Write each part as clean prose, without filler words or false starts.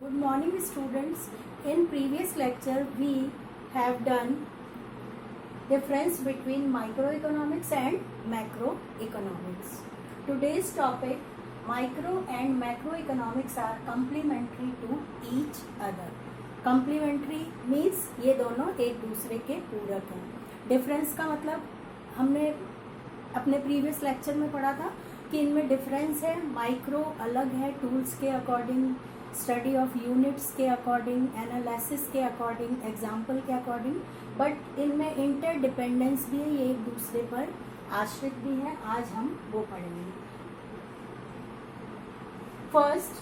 Good morning students. In previous lecture we have done difference between microeconomics and macroeconomics. Today's topic, micro and macroeconomics are complementary to each other. Complementary means ये दोनों एक दूसरे के पूरक हैं. Difference का मतलब हमने अपने प्रीवियस लेक्चर में पढ़ा था कि इनमें डिफरेंस है. माइक्रो अलग है टूल्स के अकॉर्डिंग, स्टडी ऑफ यूनिट्स के अकॉर्डिंग, एनालिसिस के अकॉर्डिंग, एग्जाम्पल के अकॉर्डिंग, बट इनमें इंटरडिपेंडेंस भी है, ये एक दूसरे पर आश्रित भी है. आज हम वो पढ़ेंगे. First,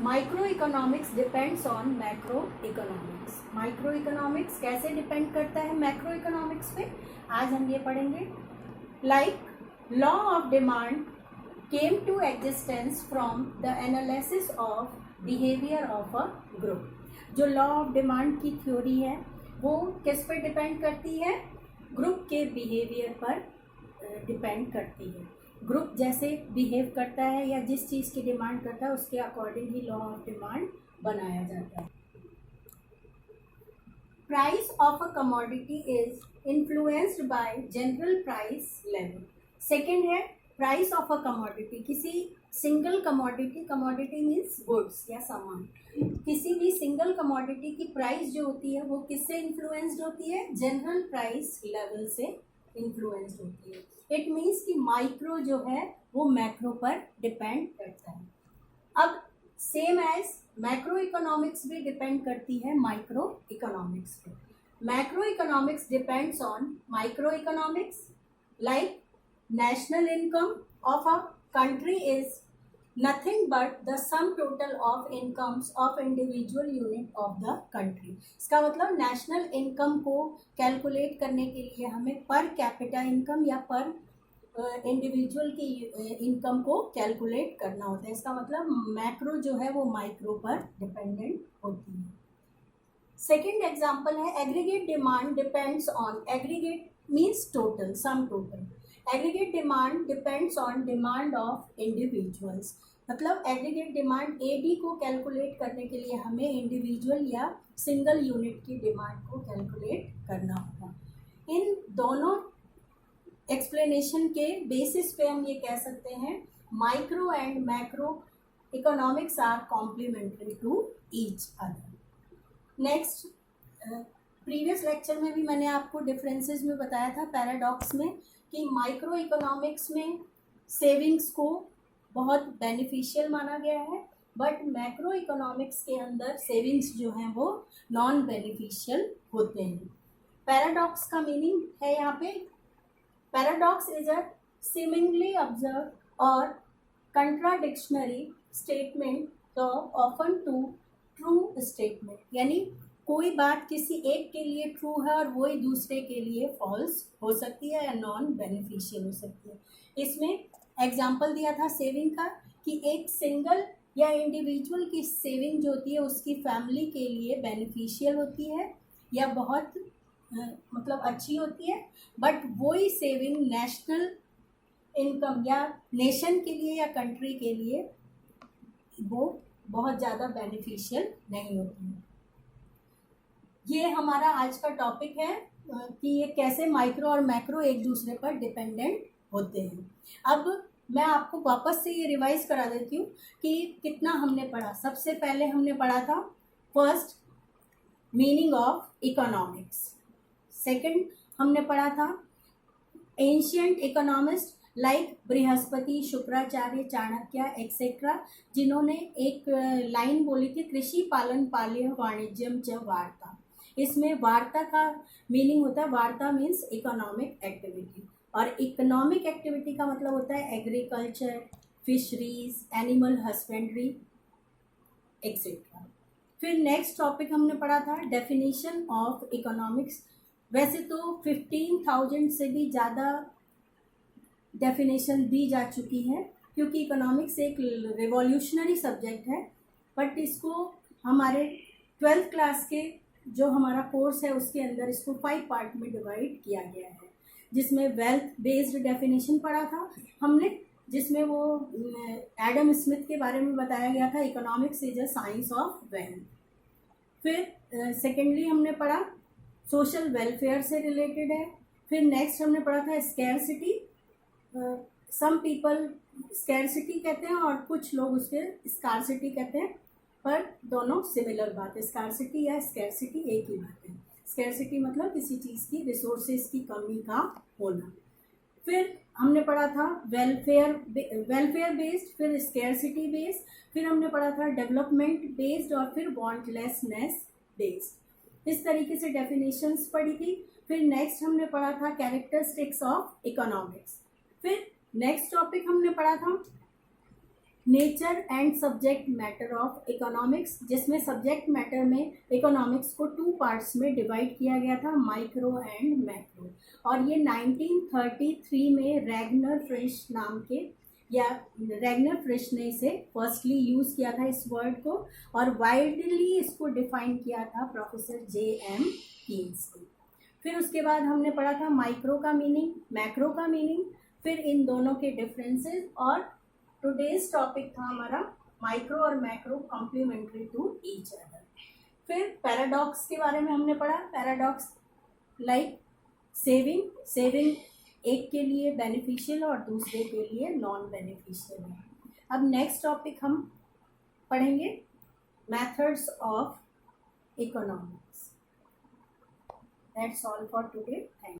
micro economics depends on macro economics. Micro economics कैसे डिपेंड करता है मैक्रो इकोनॉमिक्स पे, आज हम ये पढ़ेंगे. Like law of demand came to existence from the analysis of behavior of a group. जो लॉ ऑफ डिमांड की थ्योरी है वो किस पर डिपेंड करती है? ग्रुप के बिहेवियर पर डिपेंड करती है. ग्रुप जैसे बिहेव करता है या जिस चीज़ की डिमांड करता है उसके according he law of demand बनाया जाता है. Price of a commodity is influenced by general price level. Second है प्राइस ऑफ अ कमोडिटी. किसी single commodity, commodity means goods या सामान, किसी भी सिंगल कमोडिटी की प्राइस जो होती है वो किससे इन्फ्लुएंस्ड होती है? जनरल प्राइस लेवल से इन्फ्लुएंस्ड होती है. इट मीन्स कि माइक्रो जो है वो मैक्रो पर डिपेंड करता है. अब सेम एज मैक्रो इकोनॉमिक्स भी डिपेंड करती है माइक्रो इकोनॉमिक्स पर. Macro economics depends on micro economics. Like national income of a country is nothing but the sum total of incomes of individual unit of the country. इसका मतलब national income को calculate करने के लिए हमें per capita income या पर individual की इनकम को कैलकुलेट करना होता है. इसका मतलब मैक्रो जो है वो माइक्रो पर डिपेंडेंट होती है. सेकेंड एग्जाम्पल है aggregate demand depends on. Aggregate means total, sum total. Aggregate demand depends on demand of individuals. मतलब एग्रीगेट डिमांड एडी को कैलकुलेट करने के लिए हमें इंडिविजुअल या सिंगल यूनिट की डिमांड को कैलकुलेट करना होगा. इन दोनों एक्सप्लेनेशन के बेसिस पे हम ये कह सकते हैं micro and macro economics are complementary to each other. Next, previous lecture में भी मैंने आपको डिफरेंसेस में बताया था पैराडॉक्स में कि माइक्रो इकोनॉमिक्स में सेविंग्स को बहुत बेनिफिशियल माना गया है, बट मैक्रो इकोनॉमिक्स के अंदर सेविंग्स जो हैं वो नॉन बेनिफिशियल होते हैं. पैराडॉक्स का मीनिंग है यहाँ पे, paradox is a seemingly observe or contradictionary statement often to true statement. यानी कोई बात किसी एक के लिए ट्रू है और वही दूसरे के लिए फॉल्स हो सकती है या नॉन बेनिफिशियल हो सकती है. इसमें एग्जांपल दिया था सेविंग का कि एक सिंगल या इंडिविजुअल की सेविंग जो होती है उसकी फैमिली के लिए बेनिफिशियल होती है या बहुत मतलब अच्छी होती है, बट वही सेविंग नेशनल इनकम या नेशन के लिए या कंट्री के लिए वो बहुत ज़्यादा बेनिफिशियल नहीं होती है. ये हमारा आज का टॉपिक है कि ये कैसे माइक्रो और मैक्रो एक दूसरे पर डिपेंडेंट होते हैं. अब मैं आपको वापस से ये रिवाइज करा देती हूँ कि कितना हमने पढ़ा. सबसे पहले हमने पढ़ा था first meaning of economics. Second हमने पढ़ा था ancient economist like Brihaspati, Shukracharya, Chanakya etcetera, जिन्होंने एक लाइन बोली थी कृषि पालन पाल्य वाणिज्यम च वार्ता. इसमें वार्ता का मीनिंग होता है, वार्ता मीन्स इकोनॉमिक एक्टिविटी, और इकोनॉमिक एक्टिविटी का मतलब होता है agriculture, fisheries, animal husbandry etcetera. फिर नेक्स्ट टॉपिक हमने पढ़ा था डेफिनेशन ऑफ इकोनॉमिक्स. वैसे तो 15,000 से भी ज़्यादा डेफिनेशन दी जा चुकी है क्योंकि इकोनॉमिक्स एक रिवॉल्यूशनरी सब्जेक्ट है, बट इसको हमारे 12th क्लास के जो हमारा कोर्स है उसके अंदर इसको 5 पार्ट में डिवाइड किया गया है, जिसमें वेल्थ बेस्ड डेफिनेशन पढ़ा था हमने, जिसमें वो एडम स्मिथ के बारे में बताया गया था, economics is a science of wealth. फिर सेकेंडली हमने पढ़ा सोशल वेलफेयर से रिलेटेड है। फिर नेक्स्ट हमने पढ़ा था स्कैरसिटी। सम पीपल स्कैरसिटी कहते हैं और कुछ लोग उसके स्कारसिटी कहते हैं, पर दोनों सिमिलर बात है। स्कारसिटी या स्कैरसिटी एक ही बात है। स्कैरसिटी मतलब किसी चीज़ की रिसोर्सेज की कमी का होना। फिर हमने पढ़ा था वेलफेयर बेस्ड, फिर स्कैरसिटी बेस्ड, फिर हमने पढ़ा था डेवलपमेंट बेस्ड और फिर वांटलेसनेस बेस्ड। इस तरीके से डेफिनेशंस पढ़ी थी। फिर नेक्स्ट हमने पढ़ा था कैरेक्टरिस्टिक्स ऑफ इकोनॉमिक्स। फिर नेक्स्ट टॉपिक हमने पढ़ा था nature and subject matter of economics, जिसमें सब्जेक्ट मैटर में इकोनॉमिक्स को 2 पार्ट्स में डिवाइड किया गया था, माइक्रो एंड मैक्रो। और ये 1933 में रैगनर फ्रिश नाम के या रैगनर फ्रिश ने इसे फर्स्टली यूज़ किया था इस वर्ड को, और वाइडली इसको डिफाइन किया था प्रोफेसर J.M. कीन्स ने। फिर उसके बाद हमने पढ़ा था माइक्रो का मीनिंग, मैक्रो का मीनिंग, फिर इन दोनों के डिफरेंसेस, और टुडेज टॉपिक था हमारा माइक्रो और macro complementary to each other. फिर पैराडॉक्स के बारे में हमने पढ़ा। पैराडॉक्स लाइक सेविंग एक के लिए बेनिफिशियल और दूसरे के लिए नॉन बेनिफिशियल है। अब नेक्स्ट टॉपिक हम पढ़ेंगे methods of economics. That's all for today. Thank you.